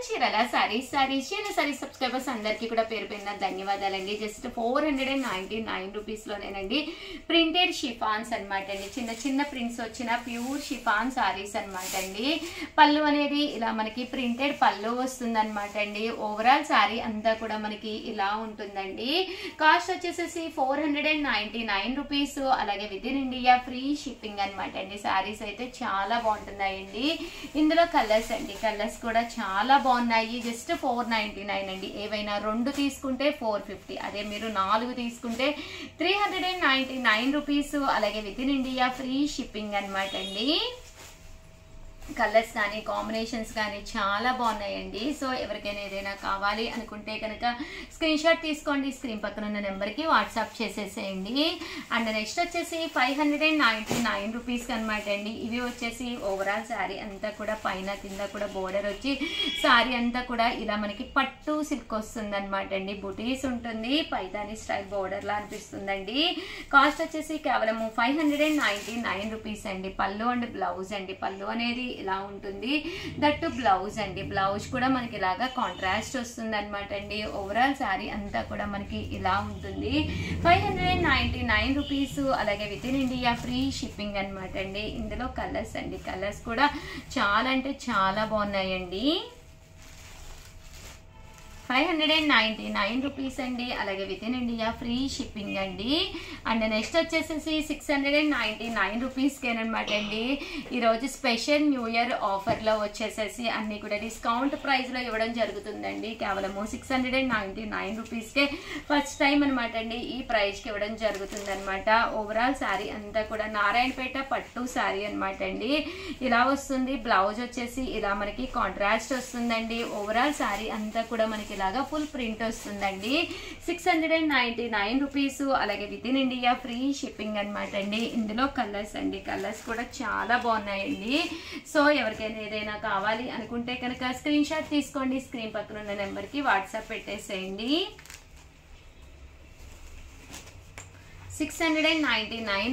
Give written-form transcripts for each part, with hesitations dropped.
చీరల సారీస్ సబ్స్క్రైబర్స్ అందరికీ కూడా పేరు పేరున ధన్యవాదాలండి. జస్ట్ 499 రూపీస్ లోనేనండి ప్రింటెడ్ షిఫాన్స్ అనమాట అండి. చిన్న చిన్న ప్రింట్స్ వచ్చిన ప్యూర్ షిఫాన్ సారీస్ అనమాట అండి. పళ్ళు అనేది ఇలా మనకి ప్రింటెడ్ పళ్ళు వస్తుంది అనమాట అండి. ఓవరాల్ సారీ అంతా కూడా మనకి ఇలా ఉంటుందండి. కాస్ట్ వచ్చేసేసి 499 రూపీస్. అలాగే with in India free shipping అనమాట అండి. సారీస్ అయితే చాలా బాగుంటున్నాయండి. ఇందులో కలర్స్ అండి, కలర్స్ కూడా చాలా బాగున్నాయి. జస్ట్ 499 అండి. ఏవైనా 2 తీసుకుంటే 450, అదే మీరు 4 తీసుకుంటే 399 రూపీస్. అలాగే with in India free shipping అనమాట అండి. కలర్స్ కానీ కాంబినేషన్స్ కానీ చాలా బాగున్నాయండి. సో ఎవరికైనా ఏదైనా కావాలి అనుకుంటే కనుక స్క్రీన్ షాట్ తీసుకోండి, స్క్రీన్ పక్కన ఉన్న నెంబర్కి వాట్సాప్ చేసేసేయండి. అండ్ నెక్స్ట్ వచ్చేసి 599 రూపీస్కి అనమాట అండి. ఇవి వచ్చేసి ఓవరాల్ శారీ అంతా కూడా పైన కింద కూడా బోర్డర్ వచ్చి శారీ అంతా కూడా ఇలా మనకి పట్టు సిల్క్ వస్తుంది అనమాట అండి. బుటీస్ ఉంటుంది, పైతాని స్టైల్ బోర్డర్ లా అనిపిస్తుందండి. కాస్ట్ వచ్చేసి కేవలం 599 రూపీస్ అండి. పళ్ళు అండ్ బ్లౌజ్ అండి. పళ్ళు అనేది ఇలా ఉంటుంది, దట్టు బ్లౌజ్ అండి. బ్లౌజ్ కూడా మనకి ఇలాగా కాంట్రాస్ట్ వస్తుంది అనమాట అండి. ఓవరాల్ శారీ అంతా కూడా మనకి ఇలా ఉంటుంది. 599 రూపీస్. అలాగే with in India free shipping అనమాట అండి. ఇందులో కలర్స్ అండి, కలర్స్ కూడా చాలా అంటే చాలా బాగున్నాయండి. 599 రూపీస్ అండి. అలాగే with in India free shipping అండి. అండ్ నెక్స్ట్ వచ్చేసేసి 699 రూపీస్కేనమాట అండి. ఈరోజు స్పెషల్ న్యూ ఇయర్ ఆఫర్లో వచ్చేసేసి అన్నీ కూడా డిస్కౌంట్ ప్రైస్లో ఇవ్వడం జరుగుతుందండి. కేవలము 699 రూపీస్కే ఫస్ట్ టైం అనమాట అండి ఈ ప్రైస్కి ఇవ్వడం జరుగుతుంది అనమాట. ఓవరాల్ శారీ అంతా కూడా నారాయణపేట పట్టు శారీ అనమాట అండి. ఇలా వస్తుంది. బ్లౌజ్ వచ్చేసి ఇలా మనకి కాంట్రాస్ట్ వస్తుందండి. ఓవరాల్ శారీ అంతా కూడా మనకి ఇలాగా ఫుల్ ప్రింట్ వస్తుందండి. 699 రూపీస్. అలాగే with in India free shipping అనమాట అండి. ఇందులో కలర్స్ అండి, కలర్స్ కూడా చాలా బాగున్నాయండి. సో ఎవరికైనా ఏదైనా కావాలి అనుకుంటే కనుక స్క్రీన్ షాట్ తీసుకోండి, స్క్రీన్ పక్కన ఉన్న నెంబర్కి వాట్సాప్ పెట్టేసేయండి. 699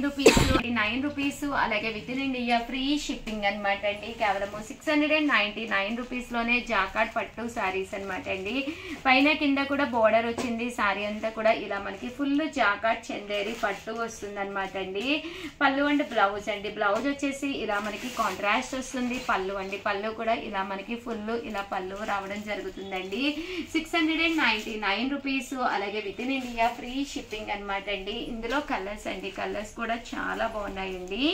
రూపీస్. అలాగే with in India free shipping అనమాట అండి. కేవలము 699 రూపీస్లోనే జాకార్డ్ పట్టు శారీస్ అనమాట అండి. పైన కింద కూడా బోర్డర్ వచ్చింది. శారీ అంతా కూడా ఇలా మనకి ఫుల్ జాకార్డ్ చందేరి పట్టు వస్తుంది అనమాట అండి. పళ్ళు అండ్ బ్లౌజ్ అండి. బ్లౌజ్ వచ్చేసి ఇలా మనకి కాంట్రాస్ట్ వస్తుంది. పళ్ళు అండి, పళ్ళు కూడా ఇలా మనకి ఫుల్ ఇలా పళ్ళు రావడం జరుగుతుందండి. 699 రూపీస్. అలాగే with in India free shipping అనమాట అండి. ఇందులో కలర్స్ అండి, కలర్స్ కూడా చాలా బాగున్నాయండి.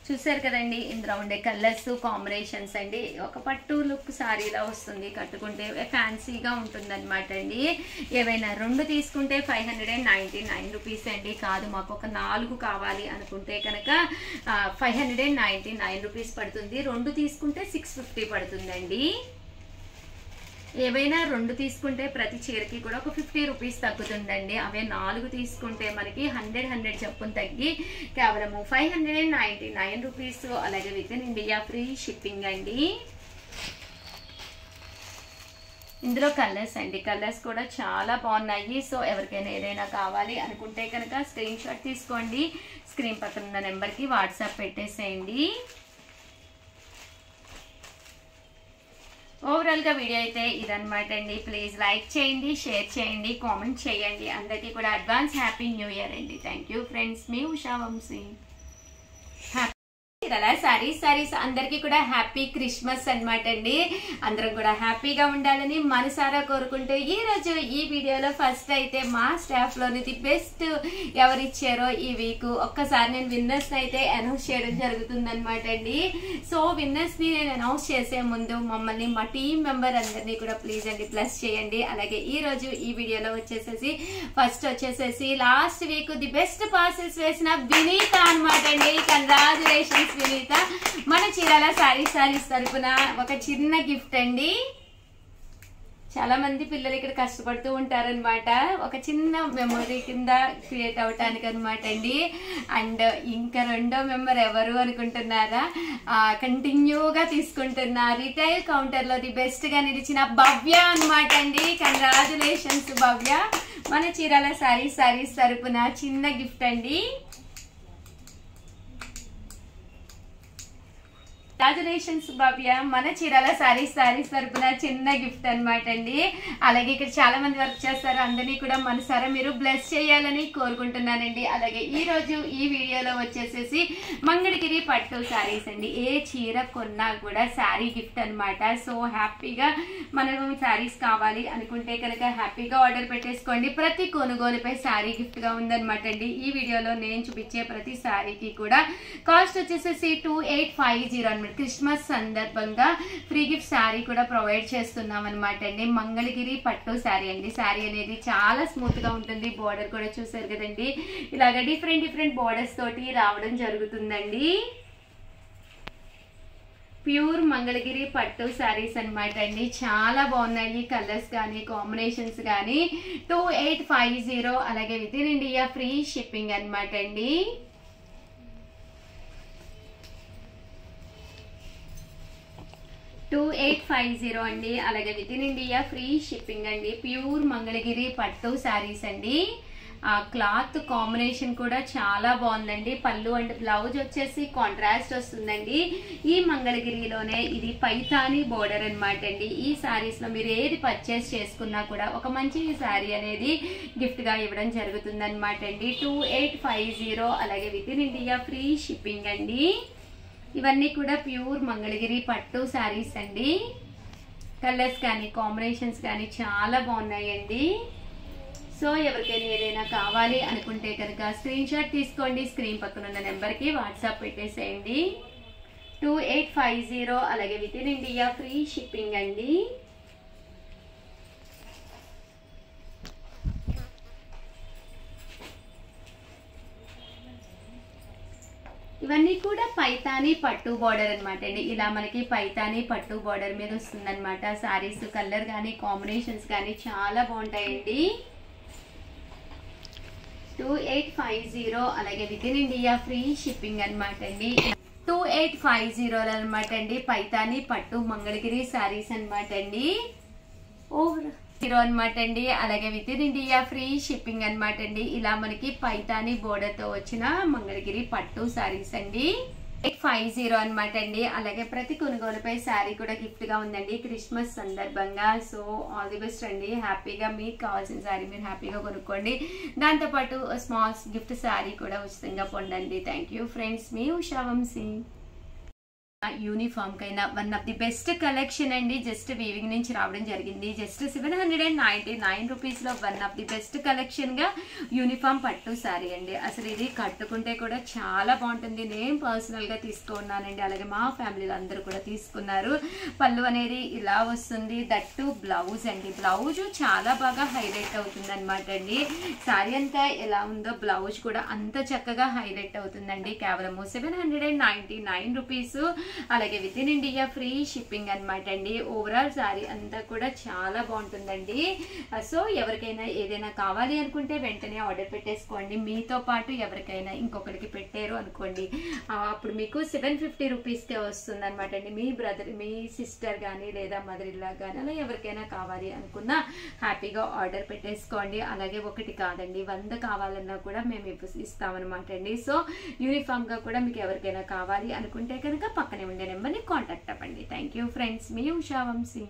చూసారు కదండి, ఇందులో ఉండే కలర్స్ కాంబినేషన్స్ అండి. ఒక పట్టు లుక్ శారీలా వస్తుంది, కట్టుకుంటే ఫ్యాన్సీగా ఉంటుంది అనమాట అండి. ఏవైనా 2 తీసుకుంటే 599 రూపీస్ అండి. కాదు మాకు ఒక 4 కావాలి అనుకుంటే కనుక 599 రూపీస్ పడుతుంది. 2 తీసుకుంటే 650 పడుతుందండి. ఏవైనా 2 తీసుకుంటే ప్రతి చీరకి కూడా ఒక 50 రూపీస్ తగ్గుతుందండి. అవే 4 తీసుకుంటే మనకి 100 చొప్పున తగ్గి కేవలము 599 రూపీస్. అలాగే with in India free shipping అండి. ఇందులో కలర్స్ అండి, కలర్స్ కూడా చాలా బాగున్నాయి. సో ఎవరికైనా ఏదైనా కావాలి అనుకుంటే కనుక స్క్రీన్ షాట్ తీసుకోండి, స్క్రీన్ పక్కన ఉన్న నెంబర్కి వాట్సాప్ పెట్టేసేయండి. ఓవరాల్గా వీడియో అయితే ఇదనమాట అండి. ప్లీజ్ లైక్ చేయండి, షేర్ చేయండి, కామెంట్ చేయండి. అందరికీ కూడా అడ్వాన్స్ హ్యాపీ న్యూ ఇయర్ అండి. థ్యాంక్ యూ ఫ్రెండ్స్, మీ ఉషా వంశీ. సారీస్ అందరికీ కూడా హ్యాపీ క్రిస్మస్ అనమాట అండి. అందరం కూడా హ్యాపీగా ఉండాలని మనసారా కోరుకుంటూ ఈ రోజు ఈ వీడియోలో ఫస్ట్ అయితే మా స్టాఫ్ లోని ది బెస్ట్ ఎవరిచ్చారో ఈ వీక్ ఒక్కసారి నేను విన్నర్స్ అయితే అనౌన్స్ చేయడం జరుగుతుంది అనమాట అండి. సో విన్నర్స్ ని నేను అనౌన్స్ చేసే ముందు మమ్మల్ని మా టీమ్ మెంబర్ అందరినీ కూడా ప్లీజ్ అండి ప్లస్ చేయండి. అలాగే ఈ రోజు ఈ వీడియోలో వచ్చేసేసి ఫస్ట్ వచ్చేసేసి last week the best parcels వేసిన వినీత అనమాట అండి. కంగ్రాచులేషన్స్ వినీత. మన చీరాల సారీస్ తరపున ఒక చిన్న గిఫ్ట్ అండి. చాలా మంది పిల్లలు ఇక్కడ కష్టపడుతూ ఉంటారనమాట, ఒక చిన్న మెమొరీ కింద క్రియేట్ అవటానికి అనమాట అండి. అండ్ ఇంకా 2వ మెంబర్ ఎవరు అనుకుంటున్నారా? కంటిన్యూగా తీసుకుంటున్న రిటైల్ కౌంటర్లో ది బెస్ట్ గా నిలిచిన భవ్య అనమాట అండి. కంగ్రాచులేషన్స్ భవ్య. మన చీరాల సారీస్ తరపున చిన్న గిఫ్ట్ అండి. కంగ్రాచులేషన్స్ భవ్య, మన చీరాల సారీస్ తరపున చిన్న గిఫ్ట్ అనమాట అండి. అలాగే ఇక్కడ చాలా మంది వర్క్ చేస్తారు, అందరినీ కూడా మనసారా మీరు బ్లెస్ చేయాలని కోరుకుంటున్నానండి. అలాగే ఈ రోజు ఈ వీడియోలో వచ్చేసేసి మంగళగిరి పట్టు సారీస్ అండి. ఏ చీర కొన్నా కూడా శారీ గిఫ్ట్ అనమాట. సో హ్యాపీగా మనం శారీస్ కావాలి అనుకుంటే కనుక హ్యాపీగా ఆర్డర్ పెట్టేసుకోండి. ప్రతి కొనుగోలుపై శారీ గిఫ్ట్ గా ఉందనమాట అండి. ఈ వీడియోలో నేను చూపించే ప్రతి శారీకి కూడా కాస్ట్ వచ్చేసేసి 2850 అనమాట. క్రిస్మస్ సందర్భంగా ఫ్రీ గిఫ్ట్ శారీ కూడా ప్రొవైడ్ చేస్తున్నాం అనమాట అండి. మంగళగిరి పట్టు శారీ అండి. శారీ అనేది చాలా స్మూత్ గా ఉంటుంది. బోర్డర్ కూడా చూసారు కదండి, ఇలాగ డిఫరెంట్ బోర్డర్స్ తోటి రావడం జరుగుతుందండి. ప్యూర్ మంగళగిరి పట్టు శారీస్ అనమాట అండి. చాలా బాగున్నాయి కలర్స్ కానీ కాంబినేషన్స్ కానీ. 2850 అలాగే with in India free shipping అనమాట అండి. అండి. అలాగే with in India free shipping అండి. ప్యూర్ మంగళగిరి పట్టు శారీస్ అండి. ఆ క్లాత్ కాంబినేషన్ కూడా చాలా బాగుందండి. పళ్ళు అండ్ బ్లౌజ్ వచ్చేసి కాంట్రాస్ట్ వస్తుందండి. ఈ మంగళగిరిలోనే ఇది పైతాని బోర్డర్ అనమాట అండి. ఈ శారీస్ లో మీరు ఏది పర్చేస్ చేసుకున్నా కూడా ఒక మంచి శారీ అనేది గిఫ్ట్ గా ఇవ్వడం జరుగుతుంది అనమాట అండి. 2850 అలాగే with in India free shipping అండి. ఇవన్నీ కూడా ప్యూర్ మంగళగిరి పట్టు శారీస్ అండి. కలర్స్ కానీ కాంబినేషన్స్ కానీ చాలా బాగున్నాయండి. సో ఎవరికైనా ఏదైనా కావాలి అనుకుంటే కనుక స్క్రీన్ షాట్ తీసుకోండి. స్క్రీన్ పక్కన ఉన్న నెంబర్కి వాట్సాప్ పెట్టేసేయండి. 2850 అలాగే with in India free shipping అండి. ఇవన్నీ కూడా పైతాని పట్టు బార్డర్ అనమాట అండి. ఇలా మనకి పైతాని పట్టు బార్డర్ మీద వస్తుందన్నమాట. సారీస్ కలర్ కానీ కాంబినేషన్స్ కానీ చాలా బాగుంటాయండి. 2850 అలాగే with in India free shipping అనమాట అండి. 2850 అనమాట అండి. పైతాని పట్టు మంగళగిరి సారీస్ అనమాట అండి. అనమాట అండి. అలాగే with in India free shipping అనమాట అండి. ఇలా మనకి పైతాని బోర్డర్ తో వచ్చిన మంగళగిరి పట్టు సారీస్ అండి. 850 అనమాట అండి. అలాగే ప్రతి కొనుగోలుపై శారీ కూడా గిఫ్ట్ గా ఉందండి క్రిస్మస్ సందర్భంగా. సో ఆల్ ది బెస్ట్ అండి. హ్యాపీగా మీకు కావాల్సిన శారీ మీరు హ్యాపీగా కొనుక్కోండి. దాంతోపాటు స్మాల్ గిఫ్ట్ శారీ కూడా ఉచితంగా పొందండి. థ్యాంక్ యూ ఫ్రెండ్స్, మీ ఉషా వంశీ. యూనిఫామ్ కైనా one of the best collection అండి. జస్ట్ వీవింగ్ నుంచి రావడం జరిగింది. జస్ట్ 799 రూపీస్ లో one of the best collection గా యూనిఫామ్ పట్టు సారీ అండి. అసలు ఇది కట్టుకుంటే కూడా చాలా బాగుంటుంది. నేను పర్సనల్ గా తీసుకున్నానండి. అలాగే మా ఫ్యామిలీలో అందరూ కూడా తీసుకున్నారు. పళ్ళు అనేది ఇలా వస్తుంది. దట్టు బ్లౌజ్ అండి. బ్లౌజ్ చాలా బాగా హైలైట్ అవుతుంది అనమాట అండి. సారీ అంతా ఎలా ఉందో బ్లౌజ్ కూడా అంత చక్కగా హైలైట్ అవుతుందండి. కేవలం 799 రూపీస్ అలాగే with in India free shipping అనమాట అండి. ఓవరాల్ సారీ అంతా కూడా చాలా బాగుంటుందండి. సో ఎవరికైనా ఏదైనా కావాలి అనుకుంటే వెంటనే ఆర్డర్ పెట్టేసుకోండి. మీతో పాటు ఎవరికైనా ఇంకొకరికి పెట్టారు అనుకోండి, అప్పుడు మీకు 750 రూపీస్కే వస్తుంది అనమాట అండి. మీ బ్రదర్, మీ సిస్టర్ కానీ లేదా మదర్ ఇల్లా కానీ అలా ఎవరికైనా కావాలి అనుకున్నా హ్యాపీగా ఆర్డర్ పెట్టేసుకోండి. అలాగే ఒకటి కాదండి 100 కావాలన్నా కూడా మేము ఇస్తామన్నమాట అండి. సో యూనిఫామ్ గా కూడా మీకు ఎవరికైనా కావాలి అనుకుంటే కనుక పక్కనే ఉండే నెంబర్ని కాంటాక్ట్ అవ్వండి. థ్యాంక్ యూ ఫ్రెండ్స్, మీ ఉషా వంశీ.